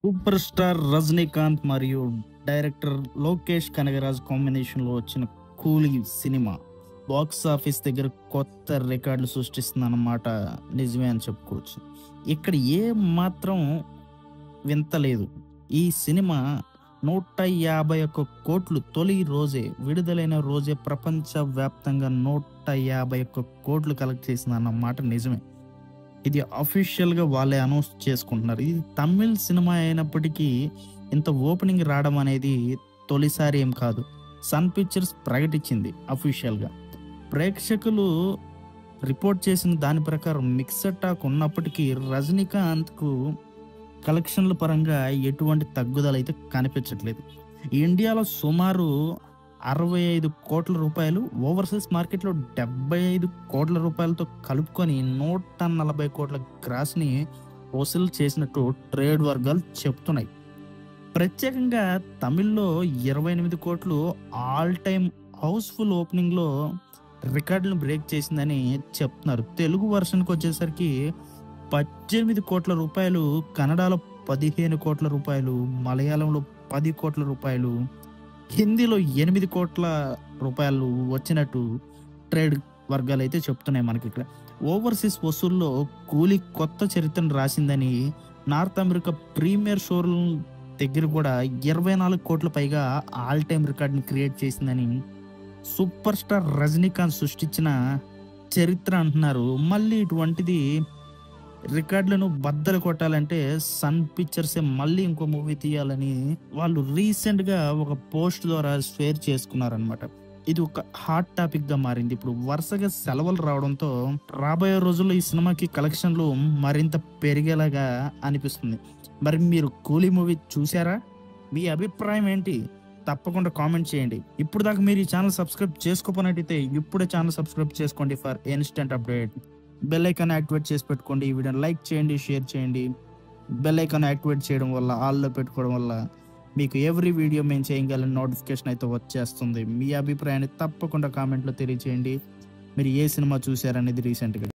Super star Rajinikanth మరియు director Lokesh Kanagaraj కాంబినేషన్‌లో వచ్చిన 'కూలీ' సినిమా బాక్స్ ఆఫీస్ దగ్గర కొత్త రికార్డులు సృష్టిస్తుందన్నమాట. నిజమే అని చెప్పుకోవచ్చు. ఇక్కడ ఏ మాత్రం వింత లేదు. ఈ సినిమా 151,00,00,000 తొలి రోజే విడుదలైన రోజే ప్రపంచవ్యాప్తంగా 151,00,00,000 కలెక్ట్ చేసిందన్నమాట నిజమే. ఇది అఫీషియల్‌గా వాళ్ళే అనౌన్స్ చేసుకుంటున్నారు. ఇది తమిళ్ సినిమా అయినప్పటికీ ఇంత ఓపెనింగ్ రావడం అనేది తొలిసారి ఏం కాదు. సన్ పిక్చర్స్ ప్రకటించింది అఫీషియల్‌గా. ప్రేక్షకులు రిపోర్ట్ చేసిన దాని ప్రకారం మిక్స్డ్ టాక్ ఉన్నప్పటికీ రజనీకాంత్‌కు కలెక్షన్ల పరంగా ఎటువంటి తగ్గుదల అయితే కనిపించట్లేదు. ఇండియాలో సుమారు 65,00,00,000 రూపాయలు, ఓవర్‌సీస్ మార్కెట్‌లో 75,00,00,000 రూపాయలతో కలుపుకొని 140,00,00,000 గ్రాస్‌ని వసూలు చేసినట్టు ట్రేడ్ వర్గాలు చెప్తున్నాయి. ప్రత్యేకంగా తమిళ్‌లో 28,00,00,000 ఆల్ టైమ్ హౌస్‌ఫుల్ ఓపెనింగ్‌లో రికార్డులను బ్రేక్ చేసిందని చెప్తున్నారు. తెలుగు వెర్షన్‌కి వచ్చేసరికి 18,00,00,000 రూపాయలు, కన్నడలో 15,00,00,000 రూపాయలు, మలయాళంలో 10,00,00,000 రూపాయలు, హిందీలో 8,00,00,000 రూపాయలు వచ్చినట్టు ట్రేడ్ వర్గాలైతే చెప్తున్నాయి మనకిక్కడ. ఓవర్‌సీస్ వసూల్లో కూలీ కొత్త చరిత్రను రాసిందని, నార్త్ అమెరికా ప్రీమియర్ షోల దగ్గర కూడా 24,00,00,000 పైగా ఆల్ టైమ్ రికార్డ్‌ని క్రియేట్ చేసిందని సూపర్ స్టార్ రజనీకాంత్ సృష్టించిన చరిత్ర అంటున్నారు. మళ్ళీ ఇటువంటిది రికార్డులను బద్దలు కొట్టాలంటే సన్ పిక్చర్సే మళ్ళీ ఇంకో మూవీ తీయాలని వాళ్ళు రీసెంట్‌గా ఒక పోస్ట్ ద్వారా షేర్ చేసుకున్నారనమాట. ఇది ఒక హాట్ టాపిక్‌గా మారింది. ఇప్పుడు వరుసగా సెలవులు రావడంతో రాబోయే రోజుల్లో ఈ సినిమాకి కలెక్షన్‌లు మరింత పెరిగేలాగా అనిపిస్తుంది. మరి మీరు 'కూలీ' మూవీ చూసారా? మీ అభిప్రాయం ఏంటి? తప్పకుండా కామెంట్ చేయండి. ఇప్పుడు దాకా మీరు ఈ ఛానల్ సబ్స్క్రైబ్ చేసుకోకపోయినట్టయితే ఇప్పుడే ఛానల్ సబ్స్క్రైబ్ చేసుకోండి for instant update. Bell icon activate చేసి పెట్టుకోండి. ఈ వీడియోని లైక్ చేయండి, షేర్ చేయండి. బెల్ ఐకాన్ యాక్టివేట్ చేయడం వల్ల, ఆల్‌లో పెట్టుకోవడం వల్ల మీకు ఎవ్రీ వీడియో మేము చేయగల నోటిఫికేషన్ అయితే వచ్చేస్తుంది. మీ అభిప్రాయాన్ని తప్పకుండా కామెంట్‌లో తెలియజేయండి. మీరు ఏ సినిమా చూసారనేది రీసెంట్‌గా.